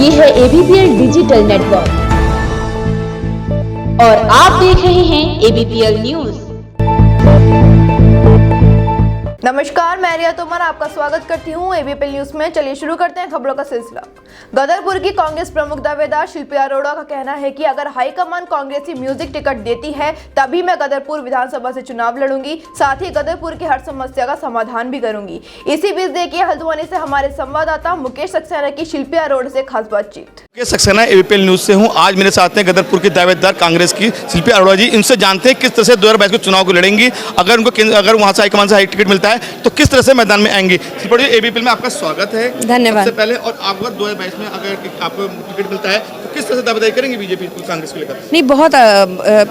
ये है ABPL digital network और आप देख रहे हैं ABPL न्यूज। नमस्कार, मैं रिया तोमर आपका स्वागत करती हूँ एबीपी न्यूज में। चलिए शुरू करते हैं खबरों का सिलसिला। गदरपुर की कांग्रेस प्रमुख दावेदार शिल्पी अरोड़ा का कहना है कि अगर हाईकमान कांग्रेसी म्यूजिक टिकट देती है तभी मैं गदरपुर विधानसभा से चुनाव लड़ूंगी, साथ ही गदरपुर की हर समस्या का समाधान भी करूंगी। इसी बीच देखिए हल्द्वानी से हमारे संवाददाता मुकेश सक्सेना की शिल्पी अरोड़ा से खास बातचीत। मुकेश सक्सेना एबीपी न्यूज से हूँ। आज मेरे साथ हैं गदरपुर की दावेदार कांग्रेस की शिल्पी अरोड़ा जी। इनसे जानते हैं किस तरह से 2022 के चुनाव को लड़ेंगी, अगर वहाँ से हाईकमान से हाई टिकट मिलता है तो किस तरह से मैदान में आएंगी। शिल्पा जी, एबीपी में आपका स्वागत है। धन्यवाद। सबसे पहले और आपको 2022 में अगर आपको टिकट मिलता है तो किस तरह से दावेदारी करेंगे बीजेपी कांग्रेस को लेकर? नहीं, बहुत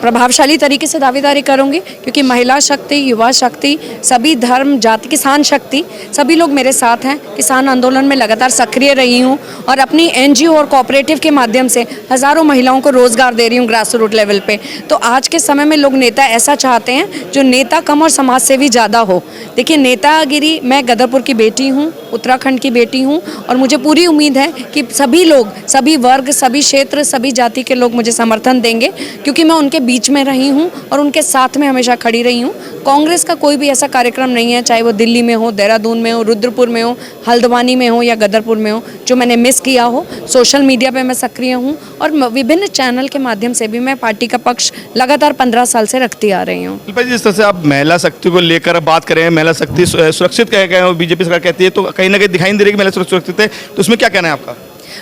प्रभावशाली तरीके से दावेदारी करूंगी, क्योंकि महिला शक्ति, युवा शक्ति, सभी धर्म जाति, किसान शक्ति, सभी लोग मेरे साथ हैं। किसान आंदोलन में लगातार सक्रिय रही हूं और अपनी एनजीओ और कोऑपरेटिव के माध्यम से हजारों महिलाओं को रोजगार दे रही हूं ग्रास रूट लेवल पे। तो आज के समय में लोग नेता ऐसा चाहते हैं जो नेता कम और समाज सेवी ज़्यादा हो। देखिए, नेतागिरी, मैं गदरपुर की बेटी हूँ, उत्तराखंड की बेटी हूँ और मुझे पूरी उम्मीद है कि सभी लोग, सभी वर्ग, सभी क्षेत्र, सभी जाति के लोग मुझे समर्थन देंगे, क्योंकि मैं उनके बीच में रही हूँ और उनके साथ में हमेशा खड़ी रही हूँ। कांग्रेस का कोई भी ऐसा कार्यक्रम नहीं है, चाहे वो दिल्ली में हो, देहरादून में हो, रुद्रपुर में हो, हल्द्वानी में हो या गदरपुर में हो, जो मैंने मिस किया हो। सोशल मीडिया पे मैं सक्रिय हूँ और विभिन्न चैनल के माध्यम से भी मैं पार्टी का पक्ष लगातार 15 साल से रखती आ रही हूँ। जिस तरह से आप महिला शक्ति को लेकर बात करें, महिला शक्ति सुरक्षित बीजेपी सरकार कहती है, तो कहीं ना कहीं दिखाई नहीं दे रही कि महिला सुरक्षित है, तो उसमें क्या कहना है आपका?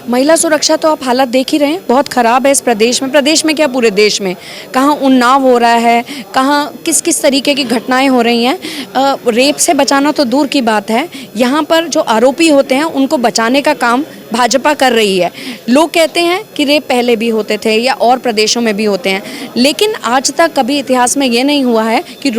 महिला सुरक्षा तो आप हालत देख ही रहे हैं, बहुत ख़राब है इस प्रदेश में क्या पूरे देश में। कहाँ उन्नाव हो रहा है, कहाँ किस किस तरीके की घटनाएं हो रही हैं। रेप से बचाना तो दूर की बात है, यहाँ पर जो आरोपी होते हैं उनको बचाने का काम भाजपा कर रही है। लोग कहते हैं कि रेप पहले भी होते थे या और प्रदेशों में भी होते हैं, लेकिन आज तक कभी इतिहास में ये नहीं हुआ है कि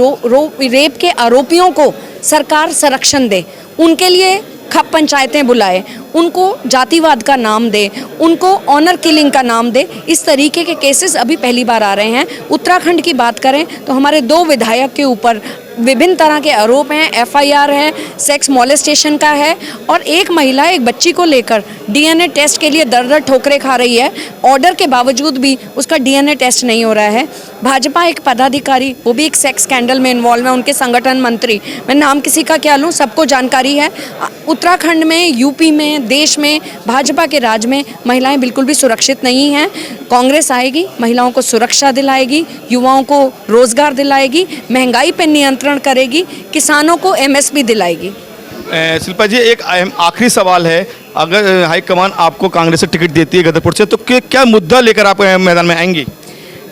रेप के आरोपियों को सरकार संरक्षण दे, उनके लिए खप पंचायतें बुलाए, उनको जातिवाद का नाम दे, उनको ऑनर किलिंग का नाम दे। इस तरीके के केसेस अभी पहली बार आ रहे हैं। उत्तराखंड की बात करें तो हमारे 2 विधायक के ऊपर विभिन्न तरह के आरोप हैं, एफआईआर है, सेक्स मॉलेस्टेशन का है और एक महिला एक बच्ची को लेकर डीएनए टेस्ट के लिए दर दर ठोकरें खा रही है। ऑर्डर के बावजूद भी उसका डीएनए टेस्ट नहीं हो रहा है। भाजपा एक पदाधिकारी, वो भी एक सेक्स स्कैंडल में इन्वॉल्व है, उनके संगठन मंत्री, मैं नाम किसी का क्या लूँ, सबको जानकारी है। उत्तराखंड में, यूपी में, देश में, भाजपा के राज में महिलाएं बिल्कुल भी सुरक्षित नहीं हैं। कांग्रेस आएगी, महिलाओं को सुरक्षा दिलाएगी, युवाओं को रोजगार दिलाएगी, महंगाई पर नियंत्रण करेगी, किसानों को एमएसपी दिलाएगी। शिल्पा जी, एक आखिरी सवाल है, अगर हाईकमान आपको कांग्रेस से टिकट देती है गदरपुर से, तो क्या मुद्दा लेकर आप मैदान में आएंगी?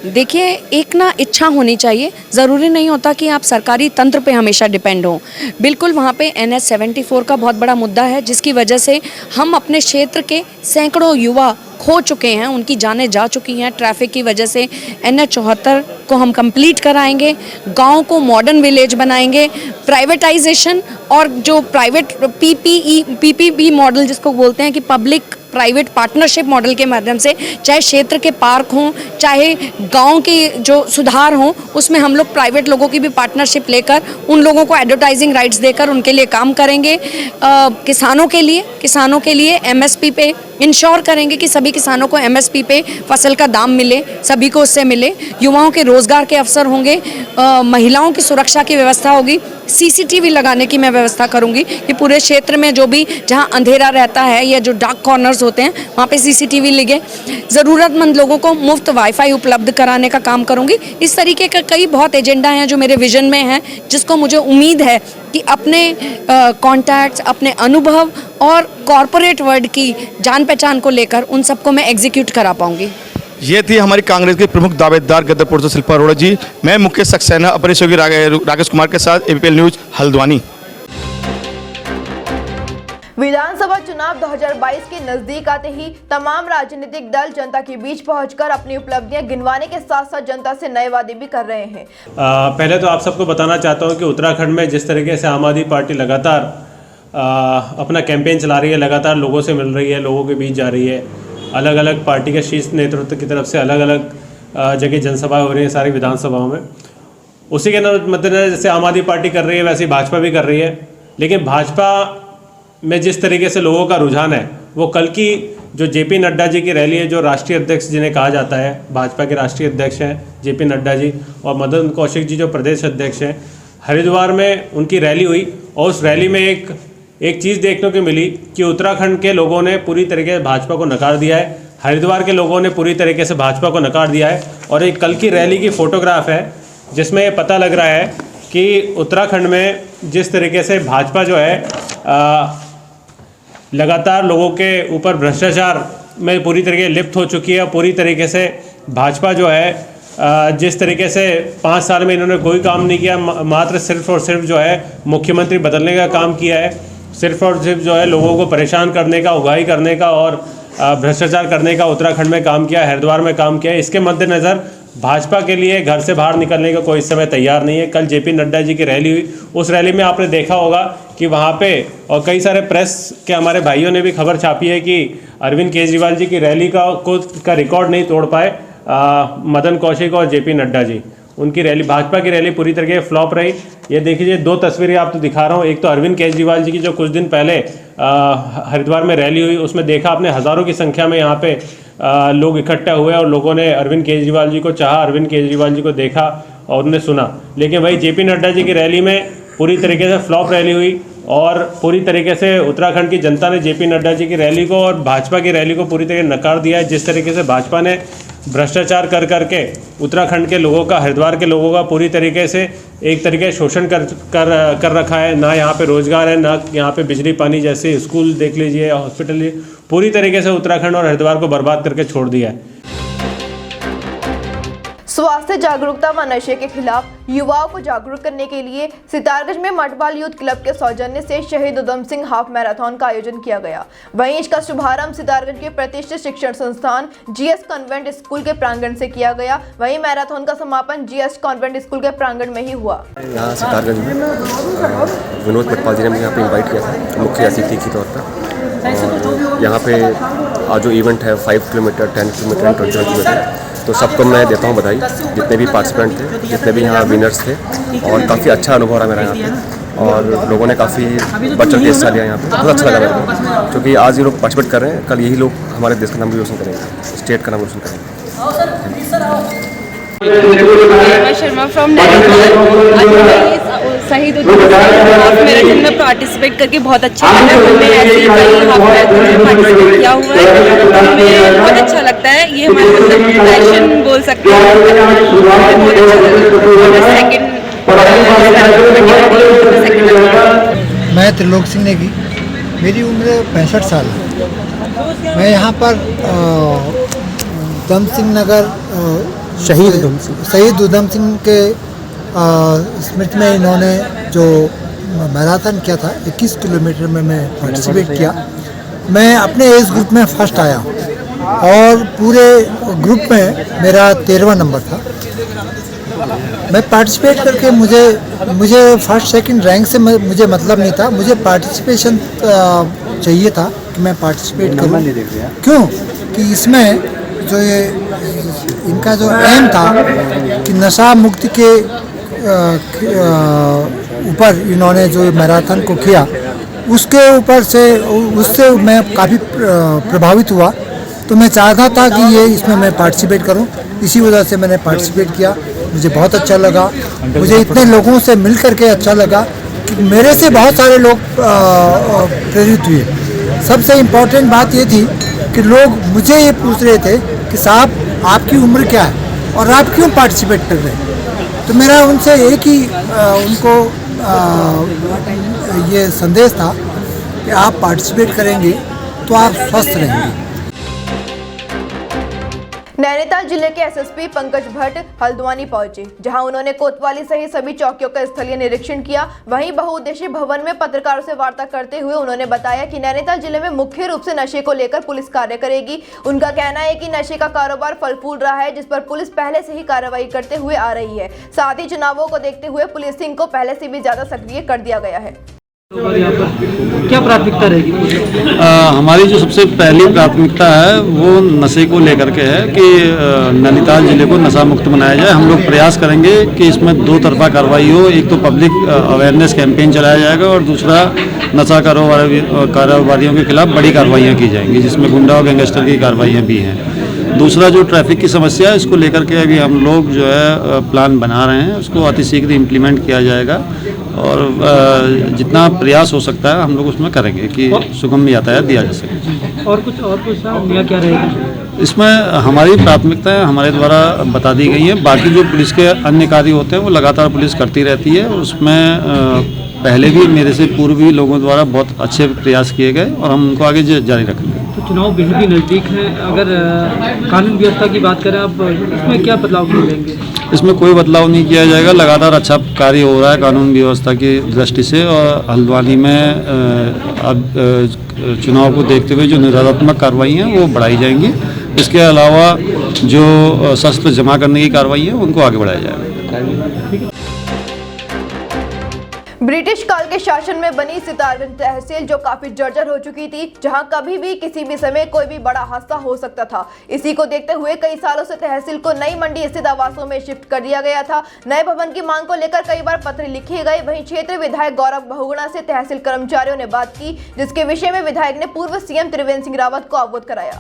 देखिए, एक ना इच्छा होनी चाहिए, ज़रूरी नहीं होता कि आप सरकारी तंत्र पे हमेशा डिपेंड हो। बिल्कुल वहाँ पे NH 74 का बहुत बड़ा मुद्दा है, जिसकी वजह से हम अपने क्षेत्र के सैकड़ों युवा खो चुके हैं, उनकी जानें जा चुकी हैं ट्रैफिक की वजह से। NH 74 को हम कंप्लीट कराएंगे, गांव को मॉडर्न विलेज बनाएंगे, प्राइवेटाइजेशन और जो प्राइवेट PPP मॉडल जिसको बोलते हैं कि पब्लिक प्राइवेट पार्टनरशिप मॉडल के माध्यम से, चाहे क्षेत्र के पार्क हों, चाहे गांव के जो सुधार हों, उसमें हम लोग प्राइवेट लोगों की भी पार्टनरशिप लेकर उन लोगों को एडवर्टाइजिंग राइट्स देकर उनके लिए काम करेंगे। किसानों के लिए MSP पे इंश्योर करेंगे कि सभी किसानों को MSP पे फसल का दाम मिले, सभी को उससे मिले। युवाओं के रोजगार के अवसर होंगे, महिलाओं की सुरक्षा की व्यवस्था होगी, CCTV लगाने की मैं व्यवस्था करूंगी कि पूरे क्षेत्र में जो भी जहां अंधेरा रहता है या जो डार्क कॉर्नर्स होते हैं वहां पे CCTV लगे। ज़रूरतमंद लोगों को मुफ्त वाईफाई उपलब्ध कराने का काम करूंगी। इस तरीके का कई बहुत एजेंडा हैं जो मेरे विजन में हैं, जिसको मुझे उम्मीद है कि अपने कॉन्टैक्ट्स, अपने अनुभव और कॉरपोरेट वर्ल्ड की जान पहचान को लेकर उन सबको मैं एग्जीक्यूट करा पाऊंगी। ये थी हमारी कांग्रेस के प्रमुख दावेदार गदरपुर से शिल्पा अरोड़ा जी। मैं मुकेश सक्सेना, अपने सहयोगी राकेश कुमार के साथ ABPL न्यूज हल्द्वानी। विधानसभा चुनाव 2022 के नजदीक आते ही तमाम राजनीतिक दल जनता के बीच पहुंचकर अपनी उपलब्धियां गिनवाने के साथ साथ जनता से नए वादे भी कर रहे हैं। पहले तो आप सबको बताना चाहता हूं कि उत्तराखंड में जिस तरीके से आम आदमी पार्टी लगातार अपना कैंपेन चला रही है, लगातार लोगों से मिल रही है, लोगों के बीच जा रही है, अलग अलग पार्टी के शीर्ष नेतृत्व की तरफ से अलग अलग जगह जनसभाएं हो रही हैं सारी विधानसभाओं में। उसी के मद्देनजर जैसे आम आदमी पार्टी कर रही है वैसे ही भाजपा भी कर रही है, लेकिन भाजपा में जिस तरीके से लोगों का रुझान है वो कल की जो जेपी नड्डा जी की रैली है, जो राष्ट्रीय अध्यक्ष जिन्हें कहा जाता है, भाजपा के राष्ट्रीय अध्यक्ष हैं जेपी नड्डा जी, और मदन कौशिक जी जो प्रदेश अध्यक्ष हैं, हरिद्वार में उनकी रैली हुई। और उस रैली में एक चीज़ देखने को मिली कि उत्तराखंड के लोगों ने पूरी तरीके से भाजपा को नकार दिया है, हरिद्वार के लोगों ने पूरी तरीके से भाजपा को नकार दिया है। और एक कल की रैली की फ़ोटोग्राफ है जिसमें ये पता लग रहा है कि उत्तराखंड में जिस तरीके से भाजपा जो है लगातार लोगों के ऊपर भ्रष्टाचार में पूरी तरीके लिप्त हो चुकी है। पूरी तरीके से भाजपा जो है जिस तरीके से 5 साल में इन्होंने कोई काम नहीं किया, मात्र सिर्फ और सिर्फ जो है मुख्यमंत्री बदलने का काम किया है, सिर्फ और सिर्फ जो है लोगों को परेशान करने का, उगाही करने का और भ्रष्टाचार करने का उत्तराखंड में काम किया, हरिद्वार में काम किया। इसके मद्देनज़र भाजपा के लिए घर से बाहर निकलने का कोई इस समय तैयार नहीं है। कल जेपी नड्डा जी की रैली हुई, उस रैली में आपने देखा होगा कि वहाँ पे और कई सारे प्रेस के हमारे भाइयों ने भी खबर छापी है कि अरविंद केजरीवाल जी की रैली का रिकॉर्ड नहीं तोड़ पाए मदन कौशिक और जेपी नड्डा जी। उनकी रैली, भाजपा की रैली पूरी तरीके से फ्लॉप रही। ये देखिए 2 तस्वीरें आप तो दिखा रहा हूँ। एक तो अरविंद केजरीवाल जी की जो कुछ दिन पहले हरिद्वार में रैली हुई, उसमें देखा आपने हज़ारों की संख्या में यहाँ पे लोग इकट्ठा हुए और लोगों ने अरविंद केजरीवाल जी को चाहा, अरविंद केजरीवाल जी को देखा और उन्हें सुना। लेकिन वही जेपी नड्डा जी की रैली में पूरी तरीके से फ्लॉप रैली हुई और पूरी तरीके से उत्तराखंड की जनता ने जेपी नड्डा जी की रैली को और भाजपा की रैली को पूरी तरीके से नकार दिया है। जिस तरीके से भाजपा ने भ्रष्टाचार कर करके उत्तराखंड के लोगों का, हरिद्वार के लोगों का पूरी तरीके से एक तरीके से शोषण कर रखा है। ना यहाँ पे रोजगार है, ना यहाँ पे बिजली पानी जैसे स्कूल देख लीजिए, हॉस्पिटल, पूरी तरीके से उत्तराखंड और हरिद्वार को बर्बाद करके छोड़ दिया है। स्वास्थ्य जागरूकता व नशे के खिलाफ युवाओं को जागरूक करने के लिए सितारगंज में मटवाल यूथ क्लब के सौजन्य से शहीद उधम सिंह हाफ मैराथन का आयोजन किया गया। वहीं इसका शुभारंभ सितारगंज के प्रतिष्ठित शिक्षण संस्थान जीएस कॉन्वेंट स्कूल के प्रांगण से किया गया। वहीं मैराथन का समापन जीएस कॉन्वेंट स्कूल के प्रांगण में ही हुआ। यहाँ सितारगंज में विनोद मटवाल जी ने मुझे यहाँ पे इन्वाइट किया था मुख्य अतिथि के तौर पर। और यहाँ पे आज जो इवेंट है 5 किलोमीटर, 10 किलोमीटर एंड 21 किलोमीटर, तो सबको मैं देता हूँ बधाई, जितने भी पार्टिसिपेंट थे, जितने भी यहाँ विनर्स थे। और काफ़ी अच्छा अनुभव रहा मेरा यहाँ पे और लोगों ने काफ़ी बढ़ चढ़ के हिस्सा लिया यहाँ पे। बहुत अच्छा लगा मेरे को, क्योंकि आज ये लोग पार्टिसिपेट कर रहे हैं, कल यही लोग हमारे देश का नाम भी रोशन करेंगे, स्टेट का नाम रोशन करेंगे। शर्मा फ्रॉम शहीद उधम सिंह हाफ मैराथन में पार्टिसिपेट करके बहुत अच्छा लगा। हमने ऐसे ही कई हाफ मैराथन में पार्टिसिपेट किया हुआ है, हमें बहुत अच्छा लगता है। ये हमारा मतलब पैशन बोल सकते हैं। बहुत अच्छा लगा। मैं त्रिलोक सिंह नेगी, मेरी उम्र 65 साल है। मैं यहाँ पर उधम सिंह नगर शहीद उधम सिंह के स्मृति में इन्होंने जो मैराथन किया था 21 किलोमीटर में मैं पार्टिसिपेट किया। मैं अपने एज ग्रुप में फर्स्ट आया और पूरे ग्रुप में मेरा 13वां नंबर था। मैं पार्टिसिपेट करके मुझे फर्स्ट सेकंड रैंक से मुझे मतलब नहीं था, मुझे पार्टिसिपेशन चाहिए था कि मैं पार्टिसिपेट करूं। क्यों कि इसमें जो ये इनका जो एम था कि नशा मुक्ति के ऊपर इन्होंने जो मैराथन को किया, उसके ऊपर से उससे मैं काफ़ी प्रभावित हुआ। तो मैं चाहता था कि ये इसमें मैं पार्टिसिपेट करूं, इसी वजह से मैंने पार्टिसिपेट किया। मुझे बहुत अच्छा लगा, मुझे इतने लोगों से मिल करके अच्छा लगा कि मेरे से बहुत सारे लोग प्रेरित हुए। सबसे इम्पोर्टेंट बात ये थी कि लोग मुझे ये पूछ रहे थे कि साहब आपकी उम्र क्या है और आप क्यों पार्टिसिपेट कर रहे हैं। तो मेरा उनसे एक ही उनको ये संदेश था कि आप पार्टिसिपेट करेंगे तो आप स्वस्थ रहेंगे। नैनीताल जिले के एसएसपी पंकज भट्ट हल्द्वानी पहुंचे, जहां उन्होंने कोतवाली सहित सभी चौकियों का स्थलीय निरीक्षण किया। वहीं बहुउद्देशीय भवन में पत्रकारों से वार्ता करते हुए उन्होंने बताया कि नैनीताल जिले में मुख्य रूप से नशे को लेकर पुलिस कार्य करेगी। उनका कहना है कि नशे का कारोबार फल फूल रहा है, जिस पर पुलिस पहले से ही कार्रवाई करते हुए आ रही है। साथ ही चुनावों को देखते हुए पुलिसिंग को पहले से भी ज्यादा सक्रिय कर दिया गया है। यहाँ पर क्या प्राथमिकता रहेगी? हमारी जो सबसे पहली प्राथमिकता है वो नशे को लेकर के है कि नैनीताल जिले को नशा मुक्त बनाया जाए। हम लोग प्रयास करेंगे कि इसमें दो तरफा कार्रवाई हो। एक तो पब्लिक अवेयरनेस कैंपेन चलाया जाएगा और दूसरा नशा कारोबारियों के खिलाफ बड़ी कार्रवाइयाँ की जाएंगी, जिसमें गुंडा और गैंगस्टर की कार्रवाइयाँ भी हैं। दूसरा जो ट्रैफिक की समस्या है, इसको लेकर के अभी हम लोग जो है प्लान बना रहे हैं, उसको अतिशीघ्र इम्प्लीमेंट किया जाएगा और जितना प्रयास हो सकता है हम लोग उसमें करेंगे कि सुगम यातायात दिया जा सके। और कुछ नया क्या रहेगा? इसमें हमारी प्राथमिकताएं हमारे द्वारा बता दी गई हैं। बाकी जो पुलिस के अन्य कार्य होते हैं वो लगातार पुलिस करती रहती है। उसमें पहले भी मेरे से पूर्वी लोगों द्वारा बहुत अच्छे प्रयास किए गए और हम उनको आगे जारी रखेंगे। तो चुनाव भी नज़दीक हैं, अगर कानून व्यवस्था की बात करें अब इसमें क्या बदलाव किए जाएंगे? इसमें कोई बदलाव नहीं किया जाएगा। लगातार अच्छा कार्य हो रहा है कानून व्यवस्था की दृष्टि से और हल्द्वानी में अब चुनाव को देखते हुए जो निरोधात्मक कार्रवाई हैं वो बढ़ाई जाएंगी। इसके अलावा जो शस्त्र जमा करने की कार्रवाई है उनको आगे बढ़ाया जाएगा। ब्रिटिश काल के शासन में बनी सितारगंज तहसील जो काफी जर्जर हो चुकी थी, जहां कभी भी किसी भी समय कोई भी बड़ा हादसा हो सकता था। इसी को देखते हुए कई सालों से तहसील को नई मंडी स्थित आवासों में शिफ्ट कर दिया गया था। नए भवन की मांग को लेकर कई बार पत्र लिखे गए। वहीं क्षेत्रीय विधायक गौरव बहुगुणा से तहसील कर्मचारियों ने बात की, जिसके विषय में विधायक ने पूर्व सीएम त्रिवेंद्र सिंह रावत को अवगत कराया।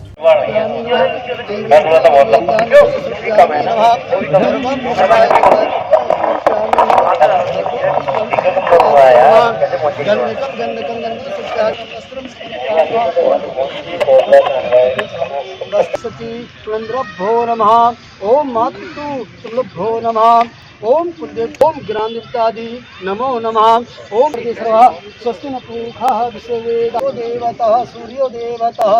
भो नमः ओम मातु भो नमः ओम कुलदेव ओम ग्रामदेवतादि नमो नमः ओम स्वस्ति न पूषा विश्ववेदो देवतः सूर्यो देवतः।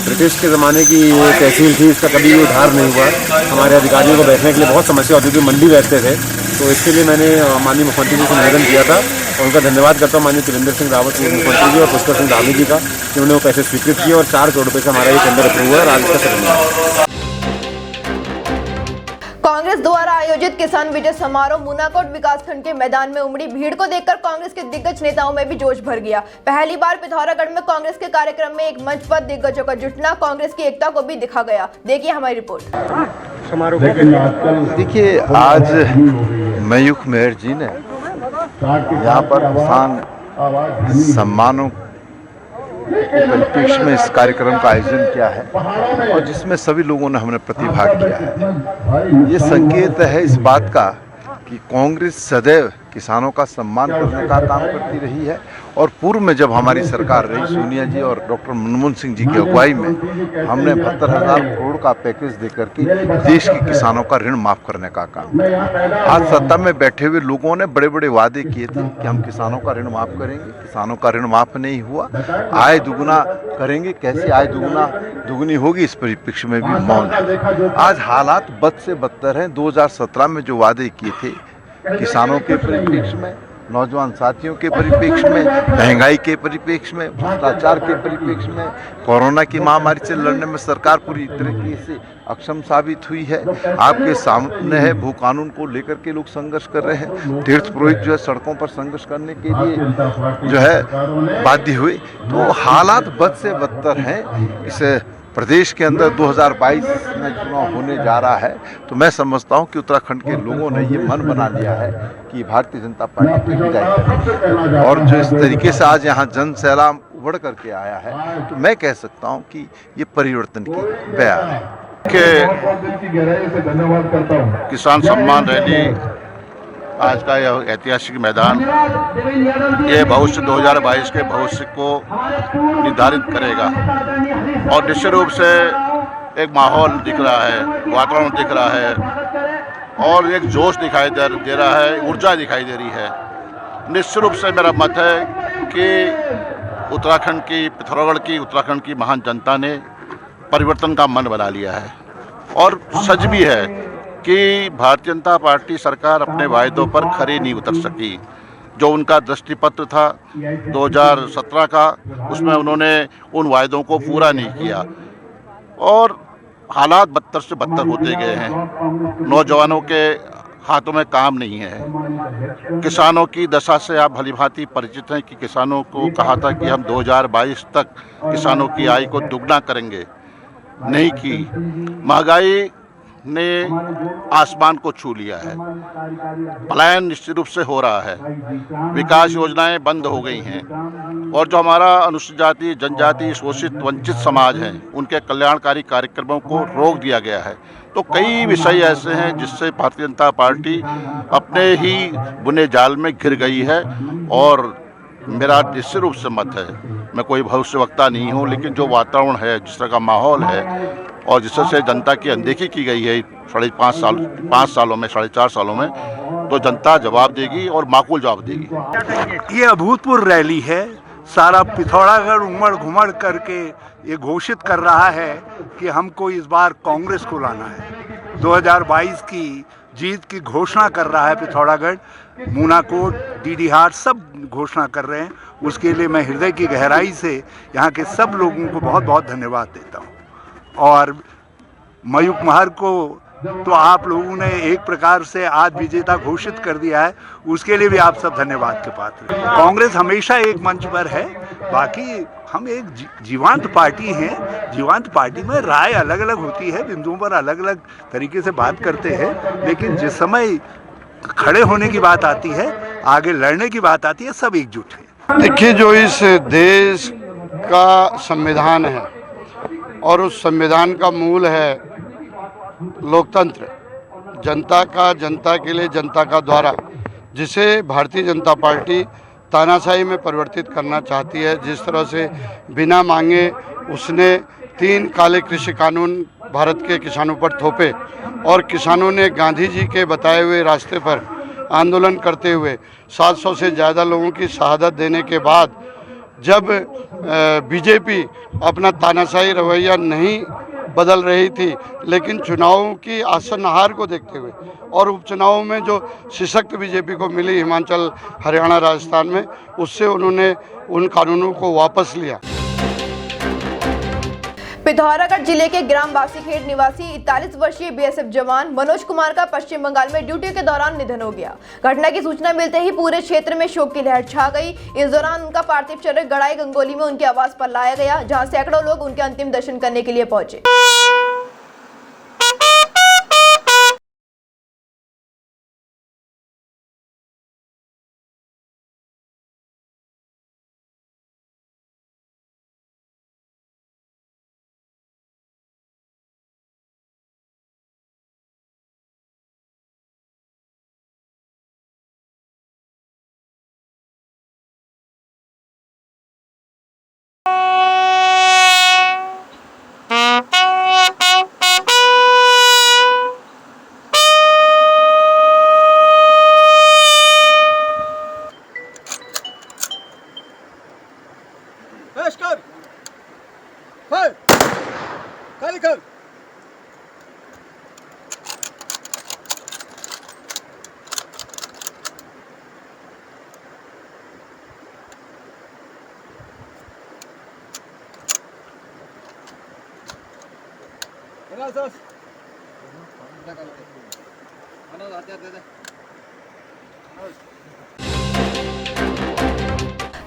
ब्रिटिश के ज़माने की ये तहसील थी, इसका कभी उद्धार नहीं हुआ। हमारे अधिकारियों को बैठने के लिए बहुत समस्या होती थी, मंडी बैठते थे। तो इसके लिए मैंने माननीय मुख्यमंत्री जी से निवेदन किया था और उनका धन्यवाद करता हूँ माननीय त्रिवेंद्र सिंह रावत मुख्यमंत्री जी और पुष्कर सिंह धामी जी का, जिन्होंने वो पैसे स्वीकृत किए और 4 करोड़ रुपये से हमारा ये टेंडर अप्रूव हुआ और आज का सेकंड। कांग्रेस द्वारा आयोजित किसान विजय समारोह मुनाकोट विकासखंड के मैदान में उमड़ी भीड़ को देखकर कांग्रेस के दिग्गज नेताओं में भी जोश भर गया। पहली बार पिथौरागढ़ में कांग्रेस के कार्यक्रम में एक मंच पर दिग्गजों का जुटना कांग्रेस की एकता को भी दिखा गया। देखिए हमारी रिपोर्ट। देखिए, आज मयूख मेहर जी ने यहाँ पर किसान सम्मानों परिप्रेक्ष्य में इस कार्यक्रम का आयोजन किया है और जिसमें सभी लोगों ने हमने प्रतिभाग किया है। ये संकेत है इस बात का कि कांग्रेस सदैव किसानों का सम्मान करने का काम करती रही है और पूर्व में जब हमारी सरकार रही, सोनिया जी और डॉक्टर मनमोहन सिंह जी की अगुवाई में हमने 72,000 करोड़ का पैकेज देकर के देश के किसानों का ऋण माफ करने का काम किया। आज सत्ता में बैठे हुए लोगों ने बड़े बड़े वादे किए थे कि हम किसानों का ऋण माफ करेंगे, किसानों का ऋण माफ नहीं हुआ। आय दुगुना करेंगे, कैसे आय दुगुनी होगी इस परिप्रेक्ष्य में भी मौन है। आज हालात बद से बदतर हैं। 2017 में जो वादे किए थे किसानों के परिप्रेक्ष्य में, नौजवान साथियों के परिप्रेक्ष्य में, महंगाई के परिप्रेक्ष्य में, भ्रष्टाचार के परिप्रेक्ष्य में, कोरोना की महामारी से लड़ने में सरकार पूरी तरीके से अक्षम साबित हुई है। आपके सामने है भू कानून को लेकर के लोग संघर्ष कर रहे हैं। तीर्थ पुरोहित जो है सड़कों पर संघर्ष करने के लिए जो है बाध्य हुए। तो हालात बद से बदतर हैं। इस प्रदेश के अंदर 2022 में चुनाव होने जा रहा है, तो मैं समझता हूं कि उत्तराखंड के लोगों ने ये मन बना लिया है कि भारतीय जनता पार्टी की विदाई करें। और जो इस तरीके से आज यहाँ जन सैलाब उभर करके आया है, तो मैं कह सकता हूं कि ये परिवर्तन की बयान है। किसान सम्मान रैली आज का यह ऐतिहासिक मैदान ये भविष्य 2022 के भविष्य को निर्धारित करेगा और निश्चित रूप से एक माहौल दिख रहा है, वातावरण दिख रहा है और एक जोश दिखाई दे रहा है, ऊर्जा दिखाई दे रही है। निश्चित रूप से मेरा मत है कि उत्तराखंड की, पिथौरागढ़ की, उत्तराखंड की महान जनता ने परिवर्तन का मन बना लिया है और सच भी है कि भारतीय जनता पार्टी सरकार अपने वायदों पर खरी नहीं उतर सकी। जो उनका दृष्टिपत्र था 2017 का, उसमें उन्होंने उन वायदों को पूरा नहीं किया और हालात बदतर से बदतर होते गए हैं। नौजवानों के हाथों में काम नहीं है। किसानों की दशा से आप भलीभांति परिचित हैं कि किसानों को कहा था कि हम 2022 तक किसानों की आय को दुगना करेंगे, नहीं की। महंगाई ने आसमान को छू लिया है, पलायन निश्चित रूप से हो रहा है, विकास योजनाएं बंद हो गई हैं और जो हमारा अनुसूचित जाति, जनजाति, शोषित, वंचित समाज है उनके कल्याणकारी कार्यक्रमों को रोक दिया गया है। तो कई विषय ऐसे हैं जिससे भारतीय जनता पार्टी अपने ही बुने जाल में घिर गई है और मेरा निश्चित रूप से मत है, मैं कोई भविष्यवक्ता नहीं हूँ, लेकिन जो वातावरण है, जिस तरह का माहौल है और जिस तरह से जनता की अनदेखी की गई है 5 सालों में, 4.5 सालों में, तो जनता जवाब देगी और माकूल जवाब देगी। ये अभूतपूर्व रैली है। सारा पिथौरागढ़ उमड़ घुमड़ करके ये घोषित कर रहा है कि हमको इस बार कांग्रेस को लाना है। 2022 की जीत की घोषणा कर रहा है पिथौरागढ़, मूनाकोट, डीडीहाट सब घोषणा कर रहे हैं। उसके लिए मैं हृदय की गहराई से यहाँ के सब लोगों को बहुत बहुत धन्यवाद देता हूँ। और मयूख महर को तो आप लोगों ने एक प्रकार से आज विजेता घोषित कर दिया है, उसके लिए भी आप सब धन्यवाद के पात्र हैं। कांग्रेस हमेशा एक मंच पर है, बाकी हम एक जीवंत पार्टी हैं। जीवंत पार्टी में राय अलग अलग होती है, बिंदुओं पर अलग अलग तरीके से बात करते हैं, लेकिन जिस समय खड़े होने की बात आती है, आगे लड़ने की बात आती है, सब एकजुट हैं। देखिए, जो इस देश का संविधान है और उस संविधान का मूल है लोकतंत्र, जनता का, जनता के लिए, जनता का द्वारा, जिसे भारतीय जनता पार्टी तानाशाही में परिवर्तित करना चाहती है। जिस तरह से बिना मांगे उसने 3 काले कृषि कानून भारत के किसानों पर थोपे और किसानों ने गांधी जी के बताए हुए रास्ते पर आंदोलन करते हुए 700 से ज़्यादा लोगों की शहादत देने के बाद जब बीजेपी अपना तानाशाही रवैया नहीं बदल रही थी, लेकिन चुनावों की आसन हार को देखते हुए और उपचुनावों में जो सशक्त बीजेपी को मिली हिमाचल, हरियाणा, राजस्थान में, उससे उन्होंने उन कानूनों को वापस लिया। पिथौरागढ़ जिले के ग्राम बासीखेड़ निवासी 41 वर्षीय बीएसएफ जवान मनोज कुमार का पश्चिम बंगाल में ड्यूटी के दौरान निधन हो गया। घटना की सूचना मिलते ही पूरे क्षेत्र में शोक की लहर छा गई। इस दौरान उनका पार्थिव शरीर गड़ाई गंगोली में उनके आवास पर लाया गया, जहां सैकड़ों लोग उनके अंतिम दर्शन करने के लिए पहुंचे।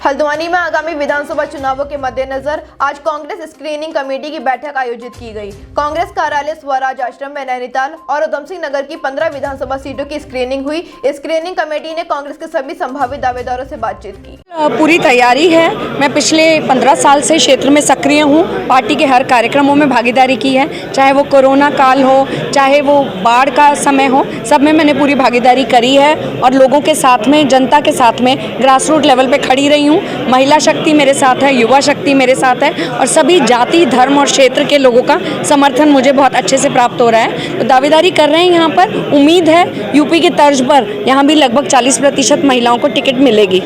हल्द्वानी में आगामी विधानसभा चुनावों के मद्देनजर आज कांग्रेस स्क्रीनिंग कमेटी की बैठक आयोजित की गई। कांग्रेस कार्यालय स्वराज आश्रम में नैनीताल और उधम सिंह नगर की 15 विधानसभा सीटों की स्क्रीनिंग हुई। स्क्रीनिंग कमेटी ने कांग्रेस के सभी संभावित दावेदारों से बातचीत की। पूरी तैयारी है। मैं पिछले 15 साल से क्षेत्र में सक्रिय हूँ, पार्टी के हर कार्यक्रमों में भागीदारी की है, चाहे वो कोरोना काल हो, चाहे वो बाढ़ का समय हो, सब में मैंने पूरी भागीदारी करी है और लोगों के साथ में, जनता के साथ में ग्रास रूट लेवल पे खड़ी रही हूँ। महिला शक्ति मेरे साथ है, युवा शक्ति मेरे साथ है और सभी जाति, धर्म और क्षेत्र के लोगों का समर्थन मुझे बहुत अच्छे से प्राप्त हो रहा है। तो दावेदारी कर रहे हैं यहाँ पर। उम्मीद है यूपी की तर्ज पर यहाँ भी लगभग 40% महिलाओं को टिकट मिलेगी।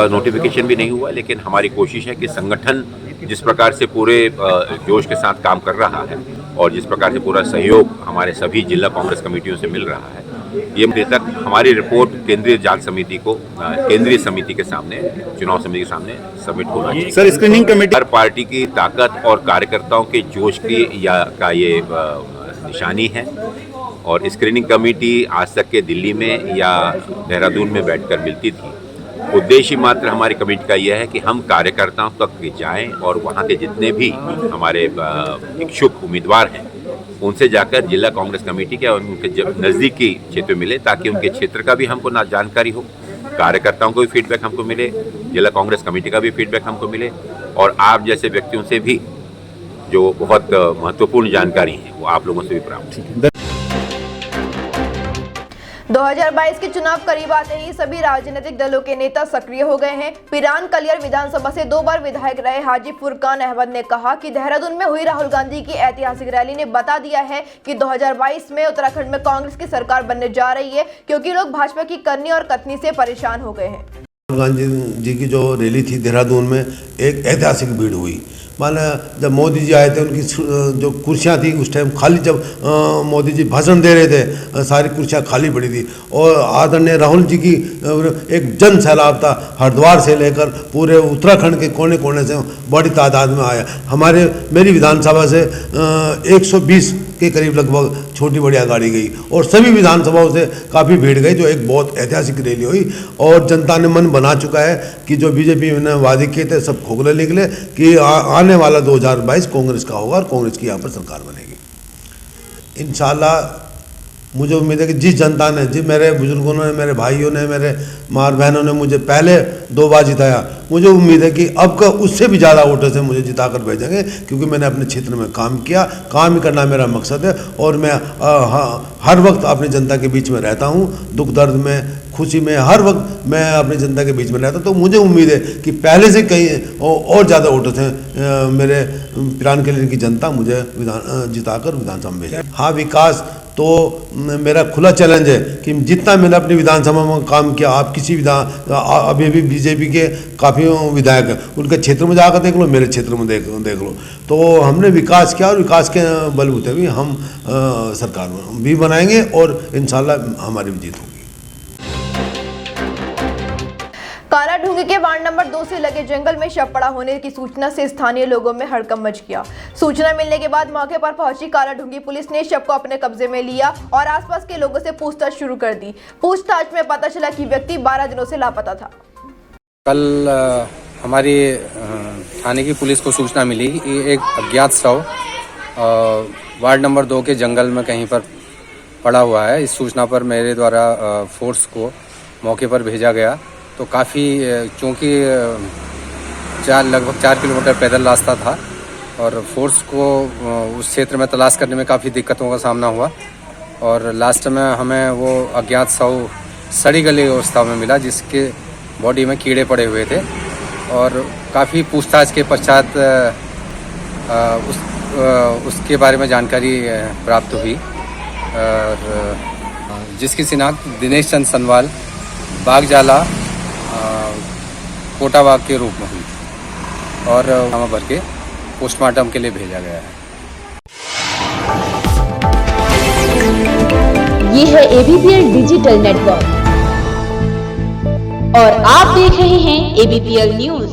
नोटिफिकेशन भी नहीं हुआ, लेकिन हमारी कोशिश है कि संगठन जिस प्रकार से पूरे जोश के साथ काम कर रहा है और जिस प्रकार से पूरा सहयोग हमारे सभी जिला कांग्रेस कमेटियों से मिल रहा है, ये महीने तक हमारी रिपोर्ट केंद्रीय जांच समिति को, केंद्रीय समिति के सामने, चुनाव समिति के सामने सबमिट होना चाहिए। सर, स्क्रीनिंग कमेटी हर पार्टी की ताकत और कार्यकर्ताओं के जोश की का ये निशानी है और स्क्रीनिंग कमेटी आज तक के दिल्ली में या देहरादून में बैठकर मिलती थी। उद्देश्य मात्र हमारी कमेटी का यह है कि हम कार्यकर्ताओं तक जाएं और वहाँ के जितने भी हमारे इच्छुक उम्मीदवार हैं उनसे जाकर जिला कांग्रेस कमेटी के और उनके नज़दीकी क्षेत्र मिले, ताकि उनके क्षेत्र का भी हमको जानकारी हो, कार्यकर्ताओं को भी फीडबैक हमको मिले, जिला कांग्रेस कमेटी का भी फीडबैक हमको मिले, और आप जैसे व्यक्तियों से भी जो बहुत महत्वपूर्ण जानकारी है वो आप लोगों से भी प्राप्त है। 2022 के चुनाव करीब आते ही सभी राजनीतिक दलों के नेता सक्रिय हो गए हैं। पिरान कलियर विधानसभा से 2 बार विधायक रहे हाजी फुरकान अहमद ने कहा कि देहरादून में हुई राहुल गांधी की ऐतिहासिक रैली ने बता दिया है कि 2022 में उत्तराखंड में कांग्रेस की सरकार बनने जा रही है, क्योंकि लोग भाजपा की करनी और कथनी से परेशान हो गए हैं। राहुल गांधी जी की जो रैली थी देहरादून में, एक ऐतिहासिक भीड़ हुई। माना जब मोदी जी आए थे, उनकी जो कुर्सियाँ थी उस टाइम खाली, जब मोदी जी भाषण दे रहे थे सारी कुर्सियाँ खाली पड़ी थी, और आदरणीय राहुल जी की एक जन सैलाब था, हरिद्वार से लेकर पूरे उत्तराखंड के कोने कोने से बड़ी तादाद में आया। मेरी विधानसभा से 120 के करीब लगभग छोटी बड़िया गाड़ी गई, और सभी विधानसभाओं से काफ़ी भीड़ गई, जो एक बहुत ऐतिहासिक रैली हुई। और जनता ने मन बना चुका है कि जो बीजेपी ने वादे किए थे सब खोखले निकले, कि आने वाला 2022 कांग्रेस का होगा और कांग्रेस की यहाँ पर सरकार बनेगी इंशाल्लाह। मुझे उम्मीद है कि जिस जनता ने, जिस मेरे बुजुर्गों ने, मेरे भाइयों ने, मेरे माँ बहनों ने मुझे पहले 2 बार जिताया, मुझे उम्मीद है कि अब का उससे भी ज़्यादा वोटों से मुझे जिताकर भेजेंगे, क्योंकि मैंने अपने क्षेत्र में काम किया। काम ही करना मेरा मकसद है, और मैं हर वक्त अपनी जनता के बीच में रहता हूँ, दुख दर्द में, खुशी में, हर वक्त मैं अपनी जनता के बीच में रहता हूँ। तो मुझे उम्मीद है कि पहले से कहीं और ज़्यादा वोटों से मेरे पिरान कलियर की जनता मुझे जिताकर विधानसभा में भेजे। हाँ, विकास तो मेरा खुला चैलेंज है कि जितना मैंने अपनी विधानसभा में काम किया, आप किसी अभी भी बीजेपी के काफ़ी विधायक हैं, उनके क्षेत्र में जाकर देख लो, मेरे क्षेत्र में देख लो, तो हमने विकास किया, और विकास के बलबूते भी हम सरकार भी बनाएंगे, और इंशाल्लाह हमारी भी जीत होगी। कालाढूंगी के वार्ड नंबर 2 से लगे जंगल में शव पड़ा होने की सूचना से स्थानीय लोगों में हड़कंप मच गया। सूचना मिलने के बाद मौके पर पहुंची कालाढूंगी पुलिस ने शव को अपने कब्जे में लिया और आसपास के लोगों से पूछताछ शुरू कर दी। पूछताछ में पता चला कि व्यक्ति 12 दिनों से लापता था। कल हमारी थाने की पुलिस को सूचना मिली कि एक अज्ञात शव वार्ड नंबर 2 के जंगल में कहीं पर पड़ा हुआ है। इस सूचना पर मेरे द्वारा फोर्स को मौके पर भेजा गया, तो काफ़ी, चूँकि लगभग 4 किलोमीटर पैदल रास्ता था, और फोर्स को उस क्षेत्र में तलाश करने में काफ़ी दिक्कतों का सामना हुआ, और लास्ट में हमें वो अज्ञात शव सड़ी गली अवस्था में मिला, जिसके बॉडी में कीड़े पड़े हुए थे। और काफ़ी पूछताछ के पश्चात उसके बारे में जानकारी प्राप्त हुई, और जिसकी शिनाख्त दिनेश चंद सनवाल बागजाला कोटाबाग के रूप में हुई, और वहाँ भर के पोस्टमार्टम के लिए भेजा गया है। ये है ABPL डिजिटल नेटवर्क और आप देख रहे हैं ABPL न्यूज।